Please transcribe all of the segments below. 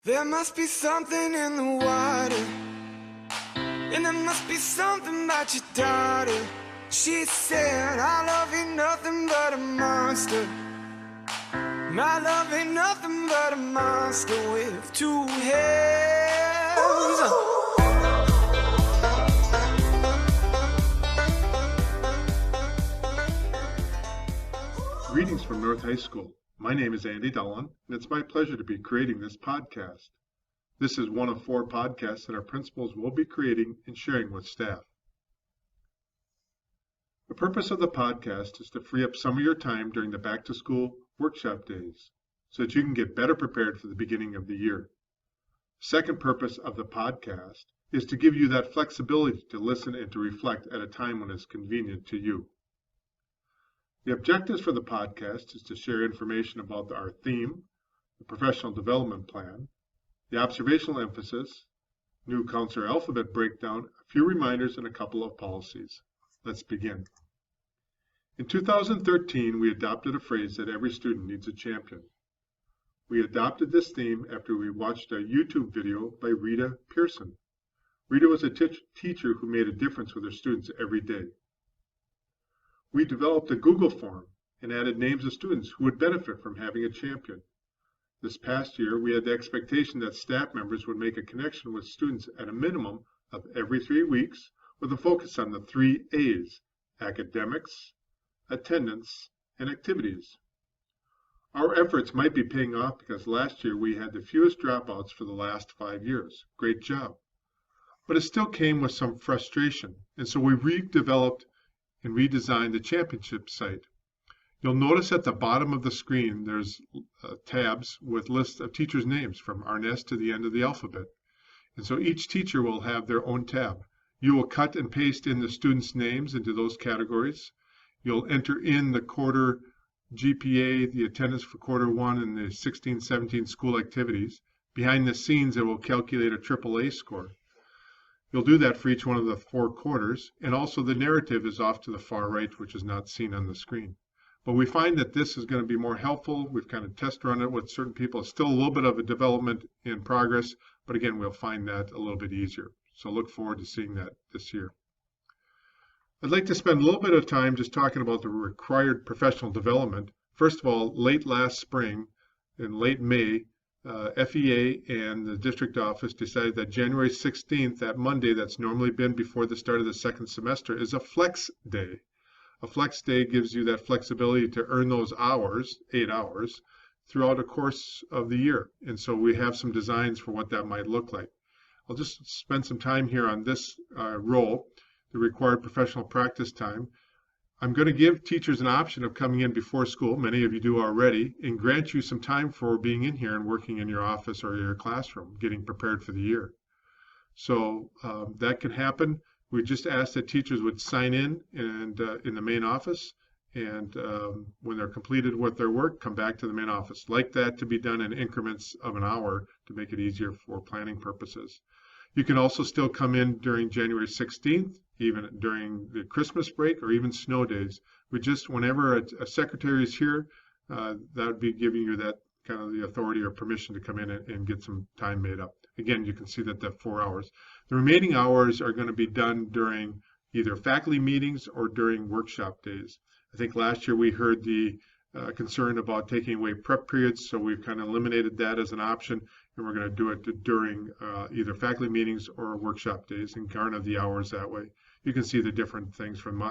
There must be something in the water, and there must be something about your daughter. She said, I love ain't nothing but a monster. My love ain't nothing but a monster with two heads. Greetings from North High School. My name is Andy Dolan, and it's my pleasure to be creating this podcast. This is one of 4 podcasts that our principals will be creating and sharing with staff. The purpose of the podcast is to free up some of your time during the back-to-school workshop days so that you can get better prepared for the beginning of the year. Second purpose of the podcast is to give you that flexibility to listen and to reflect at a time when it's convenient to you. The objectives for the podcast is to share information about our theme, the professional development plan, the observational emphasis, new counselor alphabet breakdown, a few reminders, and a couple of policies. Let's begin. In 2013, we adopted a phrase that every student needs a champion. We adopted this theme after we watched a YouTube video by Rita Pearson. Rita was a teacher who made a difference with her students every day. We developed a Google form and added names of students who would benefit from having a champion. This past year, we had the expectation that staff members would make a connection with students at a minimum of every 3 weeks with a focus on the 3 A's: academics, attendance, and activities. Our efforts might be paying off because last year we had the fewest dropouts for the last 5 years. Great job. But it still came with some frustration, and so we redeveloped and redesigned the championship site. You'll notice at the bottom of the screen there's tabs with lists of teachers' names from Arnest to the end of the alphabet. And so each teacher will have their own tab. You will cut and paste in the students' names into those categories. You'll enter in the quarter GPA, the attendance for quarter 1, and the 16-17 school activities. Behind the scenes, it will calculate a AAA score. You'll do that for each one of the 4 quarters, and also the narrative is off to the far right, which is not seen on the screen. But we find that this is going to be more helpful. We've kind of test run it with certain people. It's still a little bit of a development in progress, but again, we'll find that a little bit easier. So look forward to seeing that this year. I'd like to spend a little bit of time just talking about the required professional development. First of all, late last spring, in late May, FEA and the district office decided that January 16th, that Monday that's normally been before the start of the second semester, is a flex day. A flex day gives you that flexibility to earn those hours, 8 hours, throughout the course of the year. And so we have some designs for what that might look like. I'll just spend some time here on this role, the required professional practice time. I'm going to give teachers an option of coming in before school, many of you do already, and grant you some time for being in here and working in your office or your classroom, getting prepared for the year. So that can happen. We just ask that teachers would sign in and in the main office, and when they're completed with their work, come back to the main office. Like that to be done in increments of an hour to make it easier for planning purposes. You can also still come in during January 16th, even during the Christmas break or even snow days. We just, whenever a secretary is here, that would be giving you that kind of the authority or permission to come in and get some time made up. Again, you can see that the 4 hours. The remaining hours are going to be done during either faculty meetings or during workshop days. I think last year we heard the concern about taking away prep periods, so we've kind of eliminated that as an option, and we're going to do it during either faculty meetings or workshop days and garner the hours that way. You can see the different things from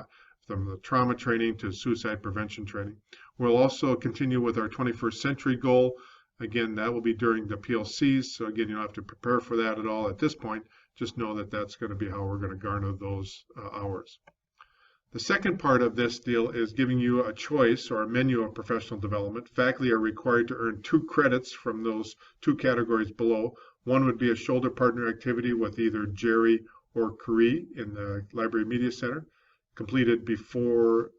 the trauma training to suicide prevention training. We'll also continue with our 21st century goal. Again, that will be during the PLCs, so again, you don't have to prepare for that at all at this point. Just know that that's going to be how we're going to garner those hours. The second part of this deal is giving you a choice or a menu of professional development. Faculty are required to earn 2 credits from those 2 categories below. One would be a shoulder partner activity with either Jerry or Carrie in the Library Media Center, completed before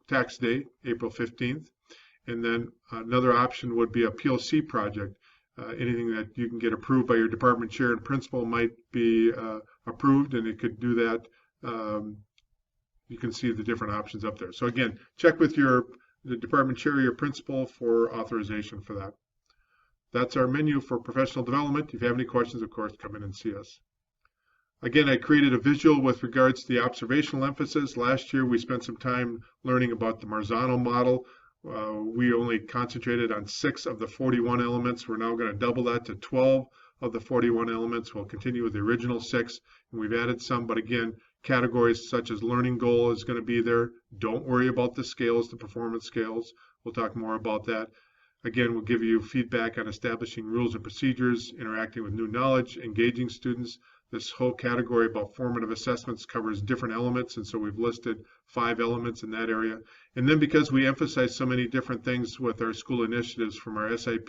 tax day, April 15th. And then another option would be a PLC project. Anything that you can get approved by your department chair and principal might be approved, and it could do that. You can see the different options up there. So again, check with the department chair or your principal for authorization for that. That's our menu for professional development. If you have any questions, of course, come in and see us. Again, I created a visual with regards to the observational emphasis. Last year, we spent some time learning about the Marzano model. We only concentrated on 6 of the 41 elements. We're now going to double that to 12 of the 41 elements. We'll continue with the original 6, and we've added some, but again, categories such as learning goal is going to be there. Don't worry about the scales, the performance scales. We'll talk more about that. Again, we'll give you feedback on establishing rules and procedures, interacting with new knowledge, engaging students. This whole category about formative assessments covers different elements, and so we've listed 5 elements in that area. And then because we emphasize so many different things with our school initiatives, from our SIP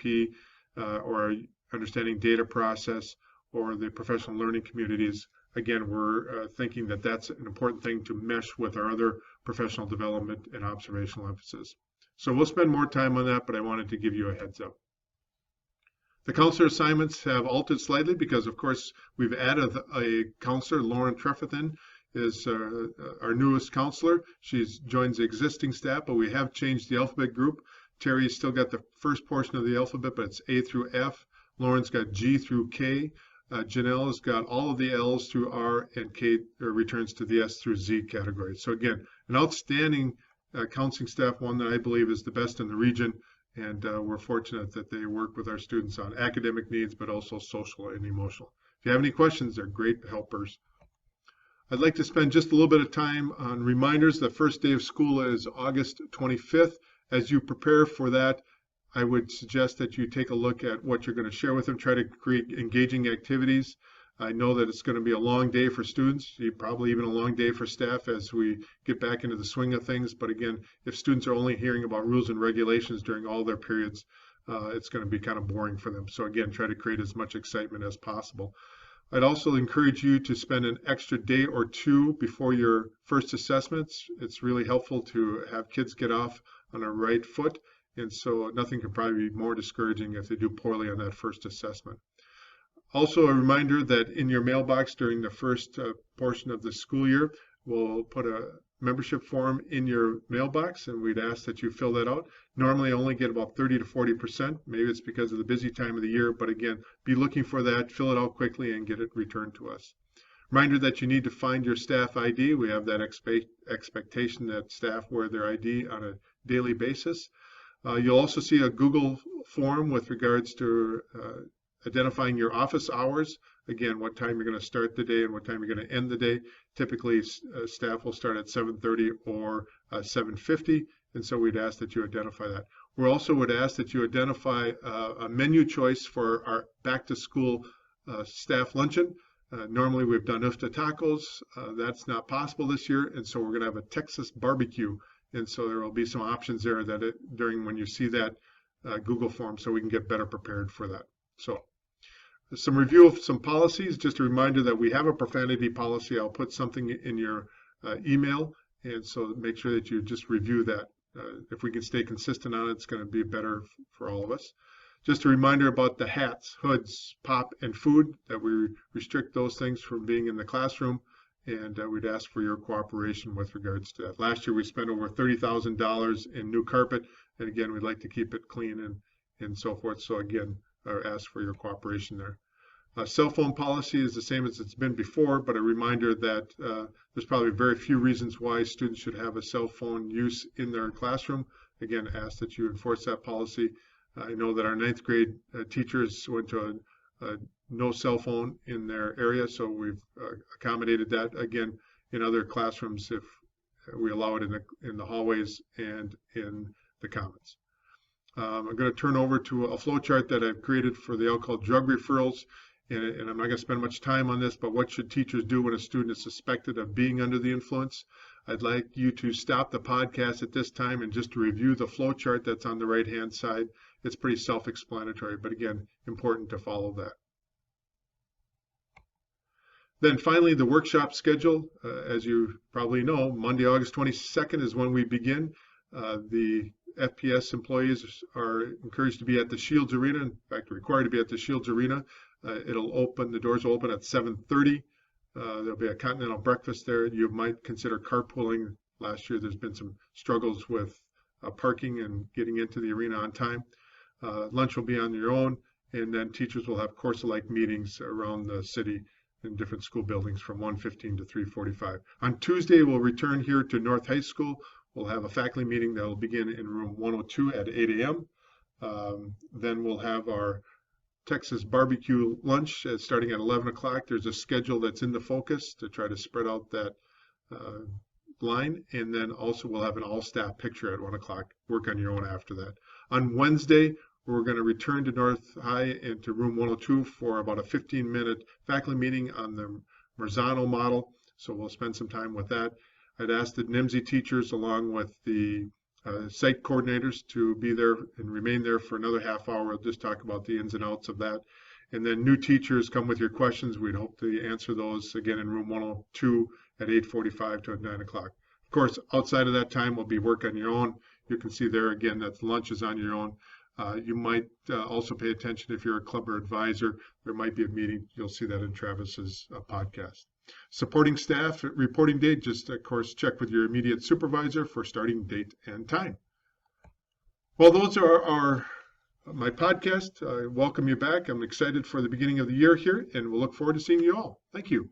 or our understanding data process or the professional learning communities, again, we're thinking that that's an important thing to mesh with our other professional development and observational emphasis. So we'll spend more time on that, but I wanted to give you a heads up. The counselor assignments have altered slightly because, of course, we've added a counselor. Lauren Trefethen is our newest counselor. She joins the existing staff, but we have changed the alphabet group. Terry's still got the first portion of the alphabet, but it's A through F. Lauren's got G through K. Janelle's got all of the L's through R, and Kate returns to the S through Z category. So again, an outstanding counseling staff, one that I believe is the best in the region. And we're fortunate that they work with our students on academic needs, but also social and emotional. If you have any questions, they're great helpers. I'd like to spend just a little bit of time on reminders. The first day of school is August 25th. As you prepare for that, I would suggest that you take a look at what you're going to share with them. Try to create engaging activities. I know that it's going to be a long day for students, probably even a long day for staff as we get back into the swing of things. But again, if students are only hearing about rules and regulations during all their periods, it's going to be kind of boring for them. So again, try to create as much excitement as possible. I'd also encourage you to spend an extra day or 2 before your first assessments. It's really helpful to have kids get off on a right foot. And so nothing could probably be more discouraging if they do poorly on that first assessment. Also, a reminder that in your mailbox during the first portion of the school year, we'll put a membership form in your mailbox, and we'd ask that you fill that out. Normally, I only get about 30 to 40%. Maybe it's because of the busy time of the year, but again, be looking for that, fill it out quickly, and get it returned to us. Reminder that you need to find your staff ID. We have that expectation that staff wear their ID on a daily basis. You'll also see a Google form with regards to identifying your office hours. Again, what time you're going to start the day and what time you're going to end the day. Typically, staff will start at 7:30 or 7:50, and so we'd ask that you identify that. We also would ask that you identify a menu choice for our back-to-school staff luncheon. Normally, we've done ufta tacos. That's not possible this year, and so we're going to have a Texas barbecue, and so there will be some options there that during when you see that Google form, so we can get better prepared for that. So, some review of some policies. Just a reminder that we have a profanity policy. I'll put something in your email, and so make sure that you just review that. If we can stay consistent on it, it's going to be better for all of us. Just a reminder about the hats, hoods, pop, and food, that we restrict those things from being in the classroom, and we'd ask for your cooperation with regards to that. Last year we spent over $30,000 in new carpet, and again, we'd like to keep it clean and so forth. So again, ask for your cooperation there. Cell phone policy is the same as it's been before, but a reminder that there's probably very few reasons why students should have a cell phone use in their classroom. Again, ask that you enforce that policy. I know that our 9th grade teachers went to a no cell phone in their area, so we've accommodated that. Again, in other classrooms, if we allow it in the hallways and in the commons. I'm going to turn over to a flow chart that I've created for the alcohol drug referrals, and I'm not going to spend much time on this, but what should teachers do when a student is suspected of being under the influence? I'd like you to stop the podcast at this time and just to review the flow chart that's on the right-hand side. It's pretty self-explanatory, but again, important to follow that. Then finally, the workshop schedule. As you probably know, Monday, August 22nd is when we begin. The FPS employees are encouraged to be at the Shields Arena, in fact, required to be at the Shields Arena. The doors will open at 7:30. There'll be a continental breakfast there. You might consider carpooling. Last year there's been some struggles with parking and getting into the arena on time. Lunch will be on your own, And then teachers will have course-alike meetings around the city in different school buildings from 1:15 to 3:45. On Tuesday, we'll return here to North High School. We'll have a faculty meeting that will begin in room 102 at 8 a.m. Then we'll have our Texas barbecue lunch starting at 11 o'clock. There's a schedule that's in the focus to try to spread out that line. And then also we'll have an all-staff picture at 1 o'clock. Work on your own after that. On Wednesday, we're going to return to North High into room 102 for about a 15-minute faculty meeting on the Marzano model. So we'll spend some time with that. I'd asked the NIMSY teachers along with the site coordinators to be there and remain there for another half hour. We'll just talk about the ins and outs of that. And then new teachers, come with your questions. We'd hope to answer those again in room 102 at 8:45 to 9 o'clock. Of course, outside of that time will be work on your own. You can see there again that lunch is on your own. You might also pay attention if you're a club or advisor. There might be a meeting. You'll see that in Travis's podcast. Supporting staff reporting date, just of course check with your immediate supervisor for starting date and time. Well, those are my podcast. I welcome you back. I'm excited for the beginning of the year here, and we'll look forward to seeing you all. Thank you.